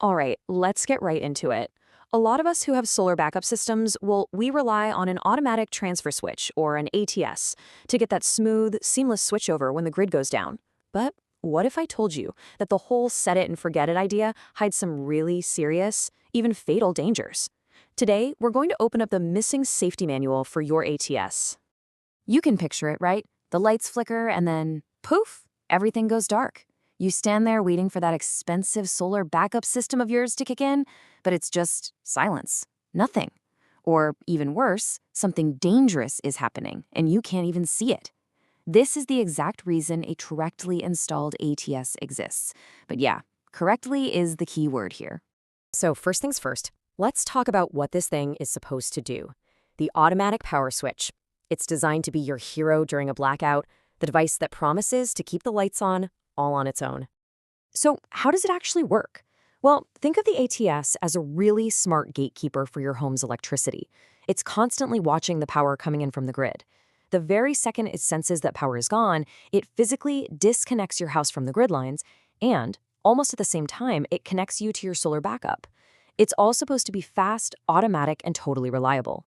All right, let's get right into it. A lot of us who have solar backup systems, well, we rely on an automatic transfer switch, or an ATS, to get that smooth, seamless switchover when the grid goes down. But what if I told you that the whole set it and forget it idea hides some really serious, even fatal dangers? Today, we're going to open up the missing safety manual for your ATS. You can picture it, right? The lights flicker and then, poof, everything goes dark. You stand there waiting for that expensive solar backup system of yours to kick in, but it's just silence, nothing. Or even worse, something dangerous is happening and you can't even see it. This is the exact reason a correctly installed ATS exists. But yeah, correctly is the key word here. So first things first, let's talk about what this thing is supposed to do. The automatic power switch. It's designed to be your hero during a blackout, the device that promises to keep the lights on all on its own. So how does it actually work? Well, think of the ATS as a really smart gatekeeper for your home's electricity. It's constantly watching the power coming in from the grid. The very second it senses that power is gone, it physically disconnects your house from the grid lines, and almost at the same time, it connects you to your solar backup. It's all supposed to be fast, automatic, and totally reliable.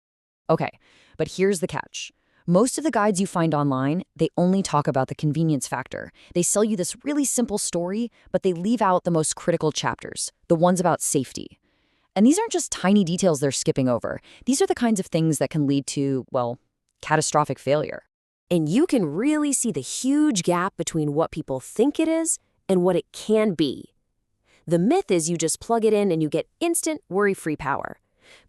Okay, but here's the catch. Most of the guides you find online, they only talk about the convenience factor. They sell you this really simple story, but they leave out the most critical chapters, the ones about safety. And these aren't just tiny details they're skipping over. These are the kinds of things that can lead to, well, catastrophic failure. And you can really see the huge gap between what people think it is and what it can be. The myth is you just plug it in and you get instant, worry-free power.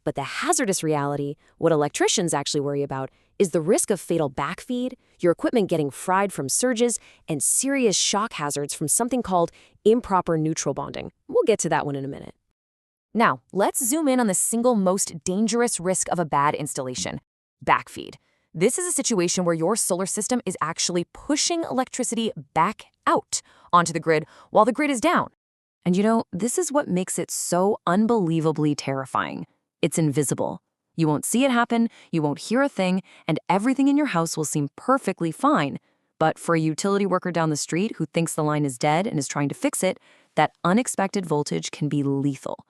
But the hazardous reality, what electricians actually worry about, is the risk of fatal backfeed, your equipment getting fried from surges, and serious shock hazards from something called improper neutral bonding. We'll get to that one in a minute. Now, let's zoom in on the single most dangerous risk of a bad installation: backfeed. This is a situation where your solar system is actually pushing electricity back out onto the grid while the grid is down. And you know, this is what makes it so unbelievably terrifying. It's invisible. You won't see it happen, you won't hear a thing, and everything in your house will seem perfectly fine. But for a utility worker down the street who thinks the line is dead and is trying to fix it, that unexpected voltage can be lethal.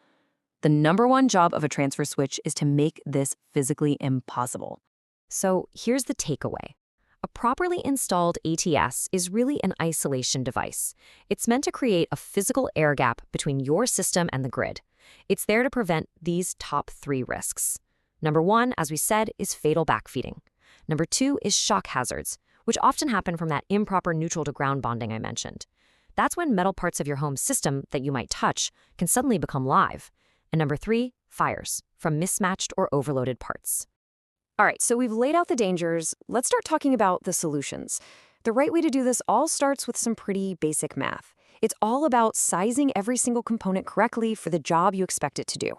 The number one job of a transfer switch is to make this physically impossible. So here's the takeaway. A properly installed ATS is really an isolation device. It's meant to create a physical air gap between your system and the grid. It's there to prevent these top 3 risks. Number 1, as we said, is fatal backfeeding. Number 2 is shock hazards, which often happen from that improper neutral to ground bonding I mentioned. That's when metal parts of your home system that you might touch can suddenly become live. And number 3, fires, from mismatched or overloaded parts. All right, so we've laid out the dangers. Let's start talking about the solutions. The right way to do this all starts with some pretty basic math. It's all about sizing every single component correctly for the job you expect it to do.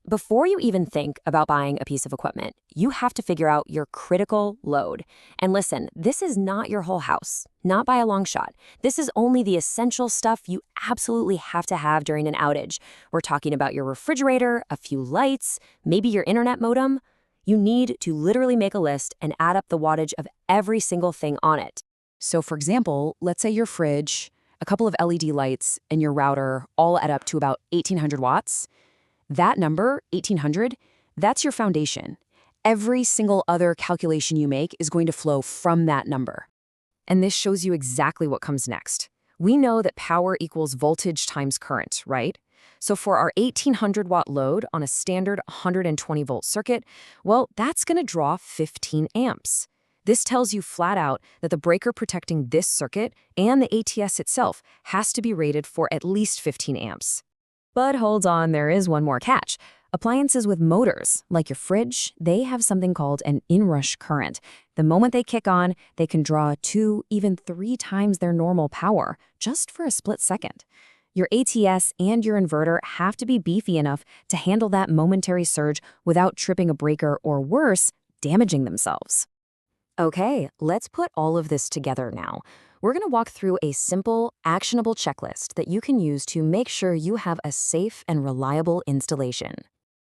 Before you even think about buying a piece of equipment, you have to figure out your critical load. And listen, this is not your whole house, not by a long shot. This is only the essential stuff you absolutely have to have during an outage. We're talking about your refrigerator, a few lights, maybe your internet modem. You need to literally make a list and add up the wattage of every single thing on it. So for example, let's say your fridge, a couple of LED lights, and your router all add up to about 1,800 watts. That number, 1,800, that's your foundation. Every single other calculation you make is going to flow from that number. And this shows you exactly what comes next. We know that power equals voltage times current, right? So for our 1,800 watt load on a standard 120 volt circuit, well, that's going to draw 15 amps. This tells you flat out that the breaker protecting this circuit and the ATS itself has to be rated for at least 15 amps. But hold on, there is one more catch. Appliances with motors, like your fridge, they have something called an inrush current. The moment they kick on, they can draw 2, even 3 times their normal power, just for a split second. Your ATS and your inverter have to be beefy enough to handle that momentary surge without tripping a breaker or worse, damaging themselves. Okay, let's put all of this together now. We're going to walk through a simple, actionable checklist that you can use to make sure you have a safe and reliable installation.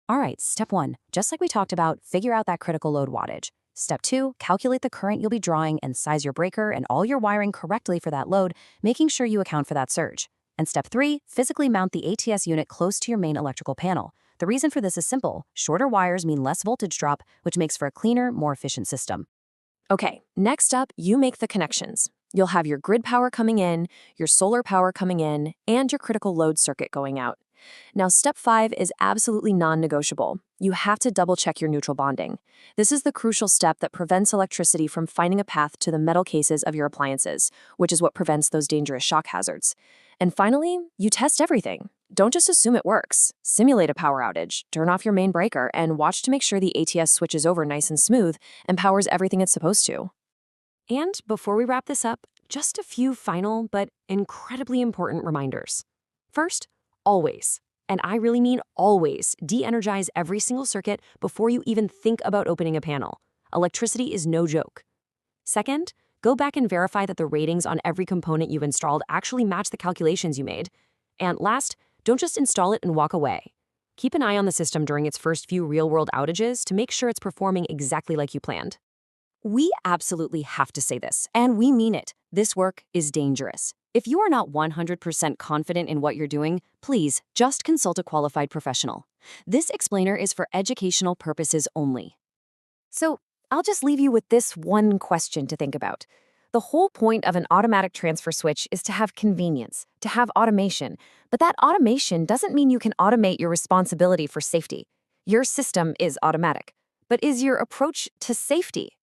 All right, step 1, just like we talked about, figure out that critical load wattage. Step 2, calculate the current you'll be drawing and size your breaker and all your wiring correctly for that load, making sure you account for that surge. And step 3, physically mount the ATS unit close to your main electrical panel. The reason for this is simple. Shorter wires mean less voltage drop, which makes for a cleaner, more efficient system. Okay, next up, you make the connections. You'll have your grid power coming in, your solar power coming in, and your critical load circuit going out. Now, step 5 is absolutely non-negotiable. You have to double-check your neutral bonding. This is the crucial step that prevents electricity from finding a path to the metal cases of your appliances, which is what prevents those dangerous shock hazards. And finally, you test everything. Don't just assume it works. Simulate a power outage, turn off your main breaker, and watch to make sure the ATS switches over nice and smooth and powers everything it's supposed to. And before we wrap this up, just a few final but incredibly important reminders. First, always, and I really mean always, de-energize every single circuit before you even think about opening a panel. Electricity is no joke. Second, go back and verify that the ratings on every component you've installed actually match the calculations you made. And last, don't just install it and walk away. Keep an eye on the system during its first few real-world outages to make sure it's performing exactly like you planned. We absolutely have to say this, and we mean it. This work is dangerous. If you are not 100% confident in what you're doing, please just consult a qualified professional. This explainer is for educational purposes only. So, I'll just leave you with this one question to think about. The whole point of an automatic transfer switch is to have convenience, to have automation. But that automation doesn't mean you can automate your responsibility for safety. Your system is automatic. But is your approach to safety?